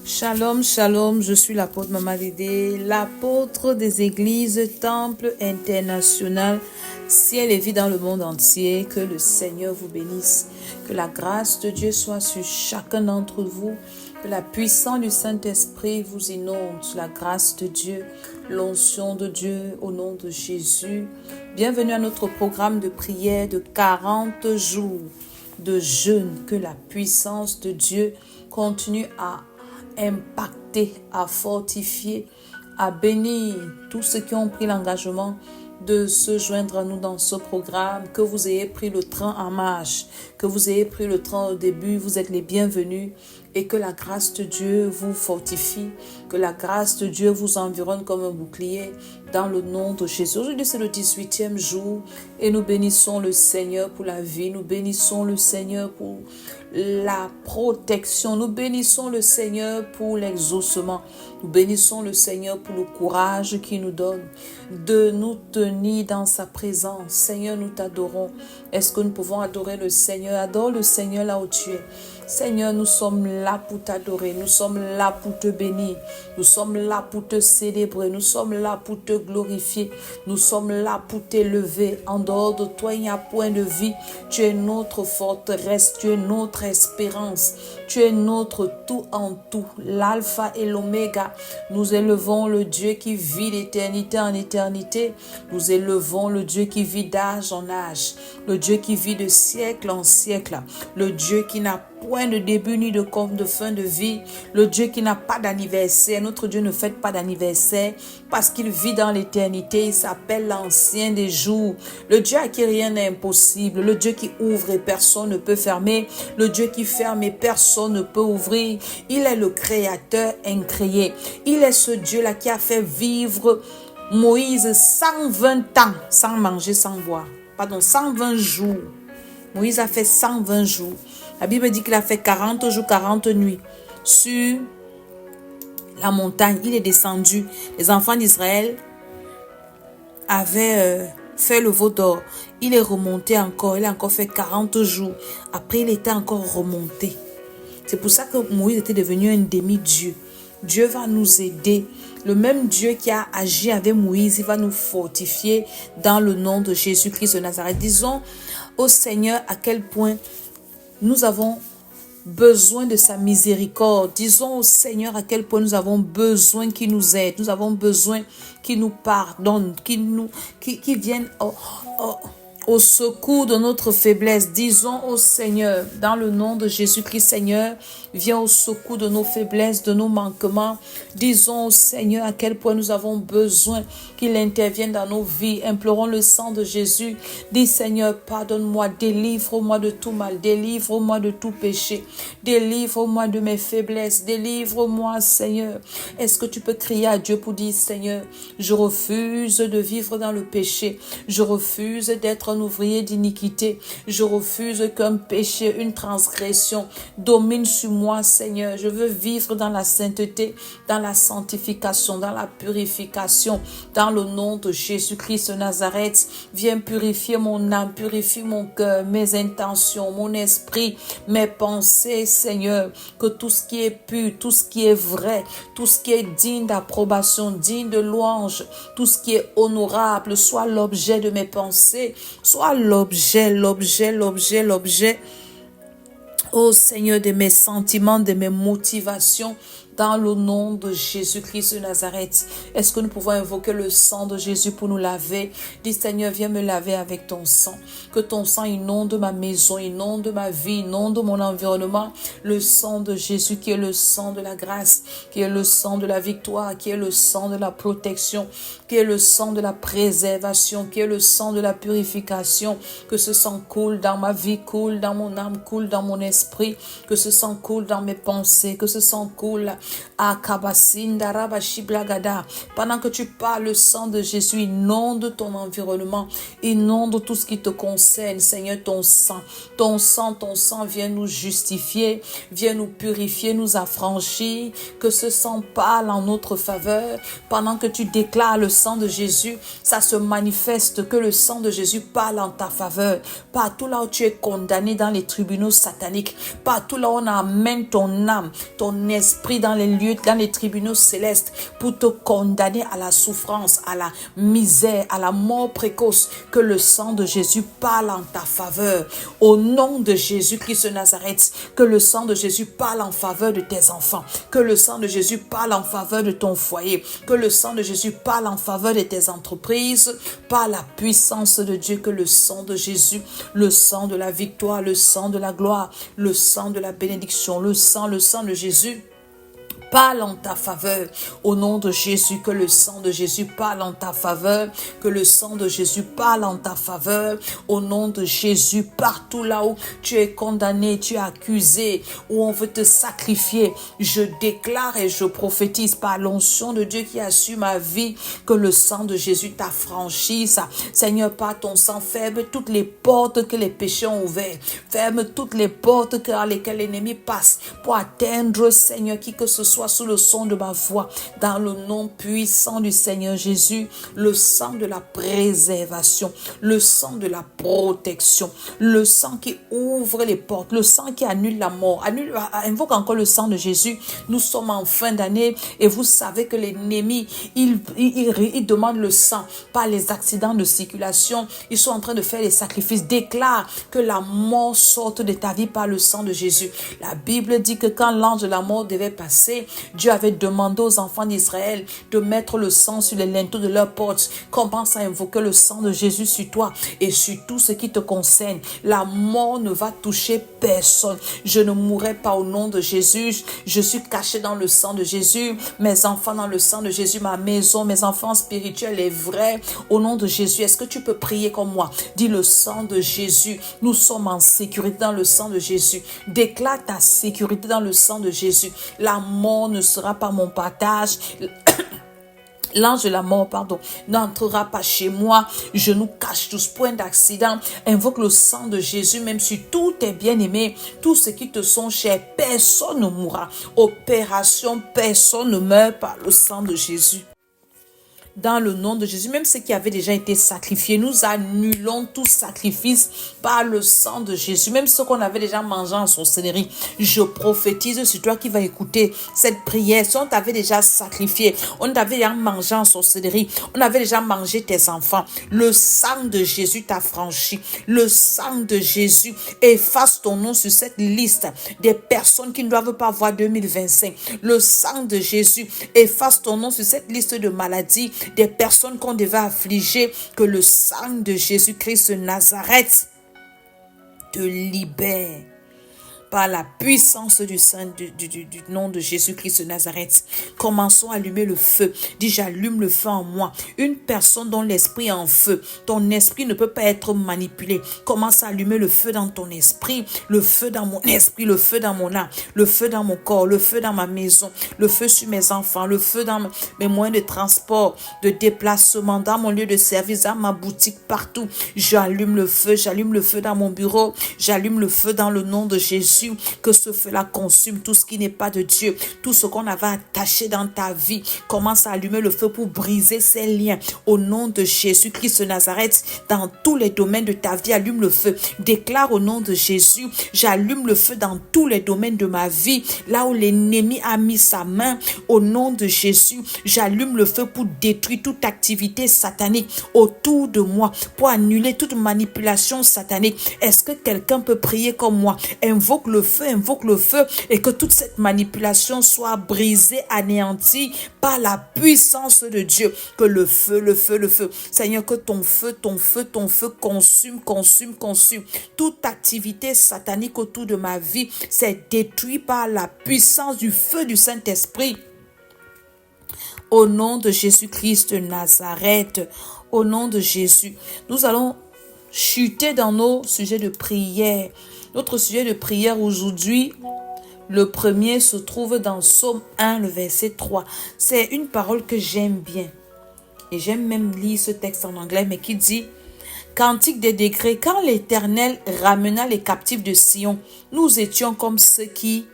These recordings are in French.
Shalom, shalom, je suis l'apôtre Maman Dédé, l'apôtre des églises Temple International, ciel et vie dans le monde entier. Que le Seigneur vous bénisse, que la grâce de Dieu soit sur chacun d'entre vous, que la puissance du Saint-Esprit vous inonde, la grâce de Dieu, l'onction de Dieu au nom de Jésus. Bienvenue à notre programme de prière de 40 jours de jeûne. Que la puissance de Dieu continue à impacter, à fortifier, à bénir tous ceux qui ont pris l'engagement de se joindre à nous dans ce programme. Que vous ayez pris le train en marche, que vous ayez pris le train au début, vous êtes les bienvenus, et que la grâce de Dieu vous fortifie, que la grâce de Dieu vous environne comme un bouclier dans le nom de Jésus. Aujourd'hui, c'est le 18e jour et nous bénissons le Seigneur pour la vie, nous bénissons le Seigneur pour la protection, nous bénissons le Seigneur pour l'exaucement, nous bénissons le Seigneur pour le courage qu'il nous donne de nous tenir dans sa présence. Seigneur, nous t'adorons. Est-ce que nous pouvons adorer le Seigneur? Adore le Seigneur là où tu es. Seigneur, nous sommes là pour t'adorer, nous sommes là pour te bénir, nous sommes là pour te célébrer, nous sommes là pour te glorifier, nous sommes là pour t'élever. En dehors de toi, il n'y a point de vie. Tu es notre forteresse, tu es notre espérance, tu es notre tout en tout, l'alpha et l'oméga. Nous élevons le Dieu qui vit d'éternité en éternité, nous élevons le Dieu qui vit d'âge en âge, le Dieu qui vit de siècle en siècle, le Dieu qui n'a point de début ni de fin de vie, le Dieu qui n'a pas d'anniversaire. Notre Dieu ne fête pas d'anniversaire parce qu'il vit dans l'éternité. Il s'appelle l'ancien des jours, le Dieu à qui rien n'est impossible, le Dieu qui ouvre et personne ne peut fermer, le Dieu qui ferme et personne ne peut ouvrir. Il est le créateur incréé. Il est ce Dieu-là qui a fait vivre Moïse 120 ans sans manger, sans boire. 120 jours. Moïse a fait 120 jours. La Bible dit qu'il a fait 40 jours, 40 nuits sur la montagne. Il est descendu. Les enfants d'Israël avaient fait le veau d'or. Il est remonté encore. Il a encore fait 40 jours. Après, il était encore remonté. C'est pour ça que Moïse était devenu un demi-dieu. Dieu va nous aider. Le même Dieu qui a agi avec Moïse, il va nous fortifier dans le nom de Jésus-Christ de Nazareth. Disons au Seigneur à quel point nous avons besoin de sa miséricorde. Disons au Seigneur à quel point nous avons besoin qu'il nous aide. Nous avons besoin qu'il nous pardonne, qu'il vienne au secours de notre faiblesse. Disons au Seigneur, dans le nom de Jésus-Christ, Seigneur, viens au secours de nos faiblesses, de nos manquements. Disons au Seigneur à quel point nous avons besoin qu'il intervienne dans nos vies. Implorons le sang de Jésus. Dis Seigneur, pardonne-moi, délivre-moi de tout mal, délivre-moi de tout péché, délivre-moi de mes faiblesses, délivre-moi Seigneur. Est-ce que tu peux crier à Dieu pour dire Seigneur, je refuse de vivre dans le péché, je refuse d'être un ouvrier d'iniquité, je refuse qu'un péché, une transgression domine sur moi Seigneur. Je veux vivre dans la sainteté, dans la sanctification, dans la purification, dans le nom de Jésus-Christ de Nazareth. Viens purifier mon âme, purifie mon cœur, mes intentions, mon esprit, mes pensées Seigneur. Que tout ce qui est pur, tout ce qui est vrai, tout ce qui est digne d'approbation, digne de louange, tout ce qui est honorable soit l'objet de mes pensées, soit l'objet, ô Seigneur, de mes sentiments, de mes motivations, dans le nom de Jésus-Christ de Nazareth. Est-ce que nous pouvons invoquer le sang de Jésus pour nous laver? Dis Seigneur, viens me laver avec ton sang. Que ton sang inonde ma maison, inonde ma vie, inonde mon environnement. Le sang de Jésus qui est le sang de la grâce, qui est le sang de la victoire, qui est le sang de la protection, qui est le sang de la préservation, qui est le sang de la purification. Que ce sang coule dans ma vie, coule dans mon âme, coule dans mon esprit. Que ce sang coule dans mes pensées, que ce sang coule Pendant que tu parles, le sang de Jésus inonde ton environnement, inonde tout ce qui te concerne. Seigneur, ton sang vient nous justifier, vient nous purifier, nous affranchir. Que ce sang parle en notre faveur. Pendant que tu déclares le sang de Jésus, ça se manifeste que le sang de Jésus parle en ta faveur. Partout là où tu es condamné dans les tribunaux sataniques, partout là où on amène ton âme, ton esprit dans les lieux, dans les tribunaux célestes pour te condamner à la souffrance, à la misère, à la mort précoce, que le sang de Jésus parle en ta faveur. Au nom de Jésus-Christ de Nazareth, que le sang de Jésus parle en faveur de tes enfants, que le sang de Jésus parle en faveur de ton foyer, que le sang de Jésus parle en faveur de tes entreprises, par la puissance de Dieu, que le sang de Jésus, le sang de la victoire, le sang de la gloire, le sang de la bénédiction, le sang de Jésus parle en ta faveur. Au nom de Jésus, que le sang de Jésus parle en ta faveur, que le sang de Jésus parle en ta faveur. Au nom de Jésus, partout là où tu es condamné, tu es accusé, où on veut te sacrifier, je déclare et je prophétise par l'onction de Dieu qui a su ma vie, que le sang de Jésus t'affranchisse. Seigneur, par ton sang, ferme toutes les portes que les péchés ont ouvertes, ferme toutes les portes par lesquelles l'ennemi passe pour atteindre, Seigneur, qui que ce soit sous le son de ma voix, dans le nom puissant du Seigneur Jésus, le sang de la préservation, le sang de la protection, le sang qui ouvre les portes, le sang qui annule la mort. Invoque encore le sang de Jésus. Nous sommes en fin d'année et vous savez que l'ennemi, il demande le sang par les accidents de circulation. Ils sont en train de faire les sacrifices. Déclare que la mort sorte de ta vie par le sang de Jésus. La Bible dit que quand l'ange de la mort devait passer, Dieu avait demandé aux enfants d'Israël de mettre le sang sur les linteaux de leurs portes. Commence à invoquer le sang de Jésus sur toi et sur tout ce qui te concerne. La mort ne va toucher personne. Je ne mourrai pas au nom de Jésus. Je suis caché dans le sang de Jésus. Mes enfants dans le sang de Jésus. Ma maison, mes enfants spirituels et vrais. Au nom de Jésus, est-ce que tu peux prier comme moi? Dis le sang de Jésus. Nous sommes en sécurité dans le sang de Jésus. Déclare ta sécurité dans le sang de Jésus. La mort ne sera pas mon partage. L'ange de la mort, n'entrera pas chez moi. Je nous cache tous, point d'accident. Invoque le sang de Jésus, même si tout est bien-aimé, tous ceux qui te sont chers, personne ne mourra. Opération, personne ne meurt par le sang de Jésus. Dans le nom de Jésus, même ceux qui avaient déjà été sacrifiés, nous annulons tout sacrifice par le sang de Jésus. Même ceux qu'on avait déjà mangé en sorcellerie, je prophétise sur toi qui va écouter cette prière. Si on t'avait déjà sacrifié, on t'avait déjà mangé en sorcellerie, on avait déjà mangé tes enfants, le sang de Jésus t'a franchi. Le sang de Jésus efface ton nom sur cette liste des personnes qui ne doivent pas voir 2025. Le sang de Jésus efface ton nom sur cette liste de maladies, des personnes qu'on devait affliger. Que le sang de Jésus-Christ de Nazareth te libère par la puissance du nom de Jésus-Christ de Nazareth. Commençons à allumer le feu. Dis, j'allume le feu en moi. Une personne dont l'esprit est en feu. Ton esprit ne peut pas être manipulé. Commence à allumer le feu dans ton esprit, le feu dans mon esprit, le feu dans mon âme, le feu dans mon corps, le feu dans ma maison, le feu sur mes enfants, le feu dans mes moyens de transport, de déplacement, dans mon lieu de service, dans ma boutique, partout. J'allume le feu dans mon bureau, j'allume le feu dans le nom de Jésus. Que ce feu-là consume tout ce qui n'est pas de Dieu, tout ce qu'on avait attaché dans ta vie. Commence à allumer le feu pour briser ces liens. Au nom de Jésus-Christ de Nazareth, dans tous les domaines de ta vie, allume le feu. Déclare au nom de Jésus, j'allume le feu dans tous les domaines de ma vie. Là où l'ennemi a mis sa main, au nom de Jésus, j'allume le feu pour détruire toute activité satanique autour de moi, pour annuler toute manipulation satanique. Est-ce que quelqu'un peut prier comme moi? Invoque le feu et que toute cette manipulation soit brisée, anéantie par la puissance de Dieu. Que le feu. Seigneur, que ton feu consume. Toute activité satanique autour de ma vie, c'est détruit par la puissance du feu du Saint-Esprit. Au nom de Jésus-Christ de Nazareth, au nom de Jésus, nous allons chuter dans nos sujets de prière. Notre sujet de prière aujourd'hui, Le premier se trouve dans Psaume 1, le verset 3. C'est une parole que j'aime bien. Et j'aime même lire ce texte en anglais, mais qui dit: Cantique des décrets, quand l'Éternel ramena les captifs de Sion, nous étions comme ceux qui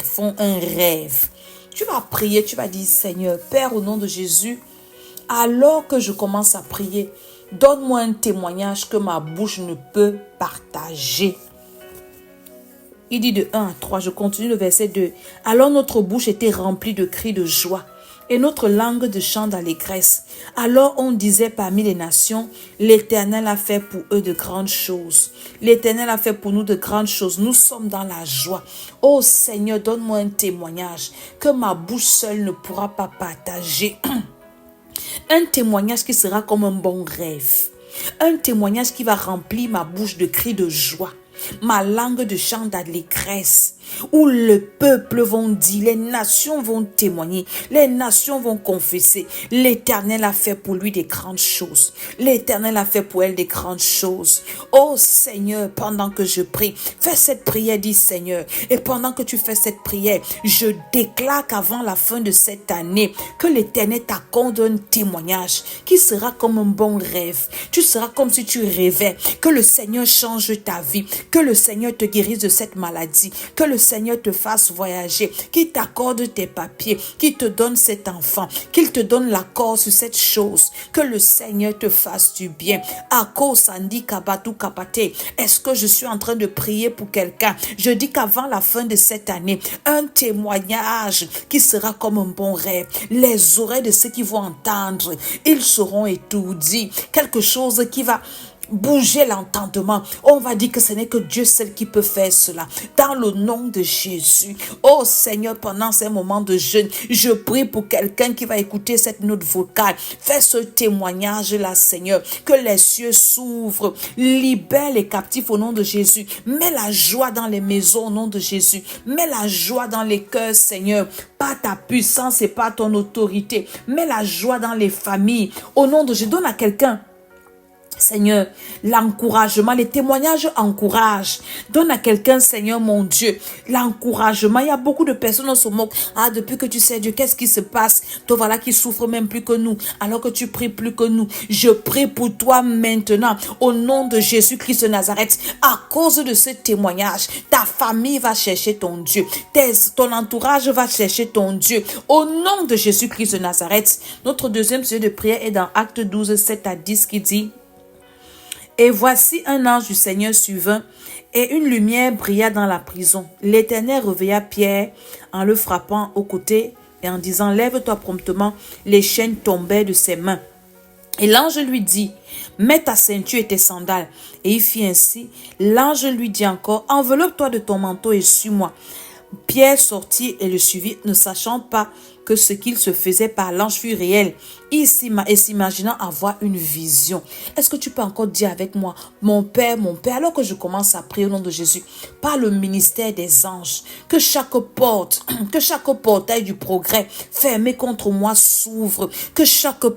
font un rêve. Tu vas prier, tu vas dire: Seigneur, Père, au nom de Jésus, alors que je commence à prier, donne-moi un témoignage que ma bouche ne peut partager. Il dit de 1 à 3, je continue le verset 2. Alors notre bouche était remplie de cris de joie et notre langue de chants d'allégresse. Alors on disait parmi les nations: l'Éternel a fait pour eux de grandes choses. L'Éternel a fait pour nous de grandes choses. Nous sommes dans la joie. Oh Seigneur, donne-moi un témoignage que ma bouche seule ne pourra pas partager. Un témoignage qui sera comme un bon rêve. Un témoignage qui va remplir ma bouche de cris de joie, ma langue de chants d'allégresse, où le peuple vont dire, les nations vont témoigner, les nations vont confesser: l'Éternel a fait pour lui des grandes choses. L'Éternel a fait pour elle des grandes choses. Oh Seigneur, pendant que je prie, fais cette prière, dis Seigneur. Et pendant que tu fais cette prière, je déclare qu'avant la fin de cette année, que l'Éternel t'accorde un témoignage qui sera comme un bon rêve. Tu seras comme si tu rêvais, que le Seigneur change ta vie, que le Seigneur te guérisse de cette maladie, que le Seigneur te fasse voyager, qu'il t'accorde tes papiers, qu'il te donne cet enfant, qu'il te donne l'accord sur cette chose, que le Seigneur te fasse du bien. Est-ce que je suis en train de prier pour quelqu'un? Je dis qu'avant la fin de cette année, un témoignage qui sera comme un bon rêve. Les oreilles de ceux qui vont entendre, ils seront étourdis. Quelque chose qui va bouger l'entendement. On va dire que ce n'est que Dieu seul qui peut faire cela. Dans le nom de Jésus. Oh Seigneur, pendant ces moments de jeûne, je prie pour quelqu'un qui va écouter cette note vocale. Fais ce témoignage-là, Seigneur. Que les cieux s'ouvrent. Libère les captifs au nom de Jésus. Mets la joie dans les maisons au nom de Jésus. Mets la joie dans les cœurs, Seigneur. Pas ta puissance et pas ton autorité. Mets la joie dans les familles. Au nom de Jésus, donne à quelqu'un, Seigneur, l'encouragement, les témoignages encouragent. Donne à quelqu'un, Seigneur mon Dieu, l'encouragement. Il y a beaucoup de personnes qui se moquent. Ah, depuis que tu sais Dieu, qu'est-ce qui se passe? Toi, voilà, qui souffre même plus que nous, alors que tu pries plus que nous. Je prie pour toi maintenant, au nom de Jésus-Christ de Nazareth. À cause de ce témoignage, ta famille va chercher ton Dieu. Ton entourage va chercher ton Dieu. Au nom de Jésus-Christ de Nazareth. Notre deuxième sujet de prière est dans Actes 12, 7 à 10 qui dit: Et voici un ange du Seigneur survint, et une lumière brilla dans la prison. L'Éternel réveilla Pierre en le frappant au côté et en disant: Lève-toi promptement. Les chaînes tombèrent de ses mains. Et l'ange lui dit: Mets ta ceinture et tes sandales. Et il fit ainsi. L'ange lui dit encore: Enveloppe-toi de ton manteau et suis-moi. Pierre sortit et le suivit, ne sachant pas que ce qu'il se faisait par l'ange fut réel, et s'imaginant avoir une vision. Est-ce que tu peux encore dire avec moi: mon Père, alors que je commence à prier au nom de Jésus, par le ministère des anges, que chaque porte, que chaque portail du progrès fermé contre moi s'ouvre, que chaque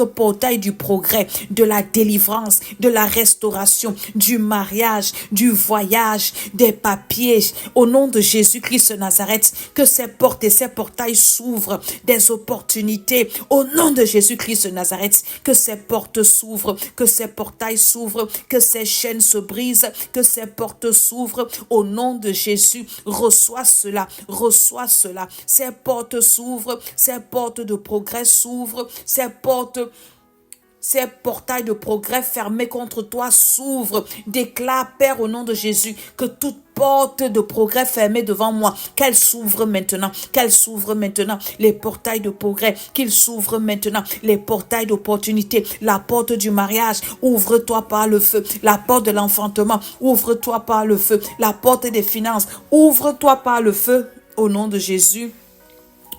portail du progrès, de la délivrance, de la restauration, du mariage, du voyage, des papiers, au nom de Jésus-Christ de Nazareth, que ces portes et ces portails s'ouvrent, des opportunités, au nom de Jésus-Christ de Nazareth, que ces portes s'ouvrent, que ces portails s'ouvrent, que ces chaînes se brisent, que ces portes s'ouvrent, au nom de Jésus. Reçois cela, ces portes s'ouvrent, ces portes de progrès s'ouvrent, ces portails de progrès fermés contre toi s'ouvrent. Déclare, Père, au nom de Jésus, que toute porte de progrès fermée devant moi, qu'elle s'ouvre maintenant, les portails de progrès, qu'ils s'ouvrent maintenant, les portails d'opportunité, la porte du mariage, ouvre-toi par le feu, la porte de l'enfantement, ouvre-toi par le feu, la porte des finances, ouvre-toi par le feu, au nom de Jésus.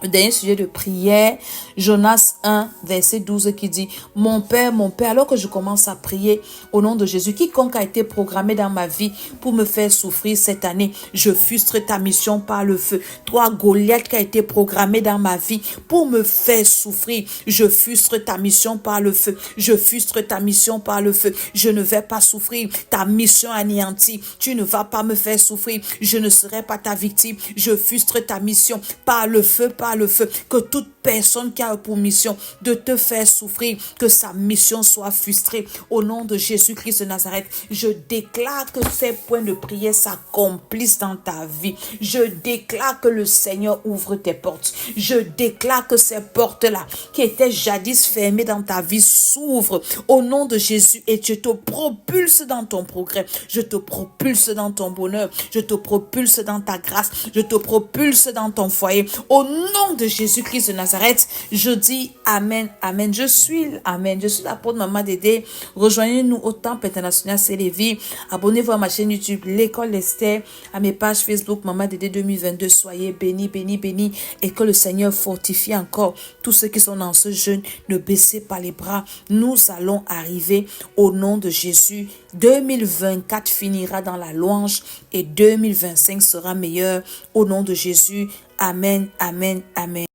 Le dernier sujet de prière, Jonas 1, verset 12 qui dit, mon Père, alors que je commence à prier au nom de Jésus, quiconque a été programmé dans ma vie pour me faire souffrir cette année, je frustre ta mission par le feu. Toi, Goliath qui a été programmé dans ma vie pour me faire souffrir, je frustre ta mission par le feu. Je frustre ta mission par le feu. Je ne vais pas souffrir. Ta mission anéantie. Tu ne vas pas me faire souffrir. Je ne serai pas ta victime. Je frustre ta mission par le feu, par le feu. Que toute personne qui a pour mission de te faire souffrir, que sa mission soit frustrée. Au nom de Jésus-Christ de Nazareth, je déclare que ces points de prière s'accomplissent dans ta vie. Je déclare que le Seigneur ouvre tes portes. Je déclare que ces portes-là, qui étaient jadis fermées dans ta vie, s'ouvrent au nom de Jésus et je te propulse dans ton progrès. Je te propulse dans ton bonheur. Je te propulse dans ta grâce. Je te propulse dans ton foyer. Au nom de Jésus-Christ de Nazareth, je dis Amen, Amen. Je suis l'apôtre Maman Dédé. Rejoignez-nous au Temple International Sélévi. Abonnez-vous à ma chaîne YouTube, l'École d'Esther, à mes pages Facebook, Maman Dédé 2022. Soyez bénis, bénis, bénis et que le Seigneur fortifie encore tous ceux qui sont dans ce jeûne. Ne baissez pas les bras. Nous allons arriver au nom de Jésus. 2024 finira dans la louange et 2025 sera meilleur au nom de Jésus. Amen, amen, amen.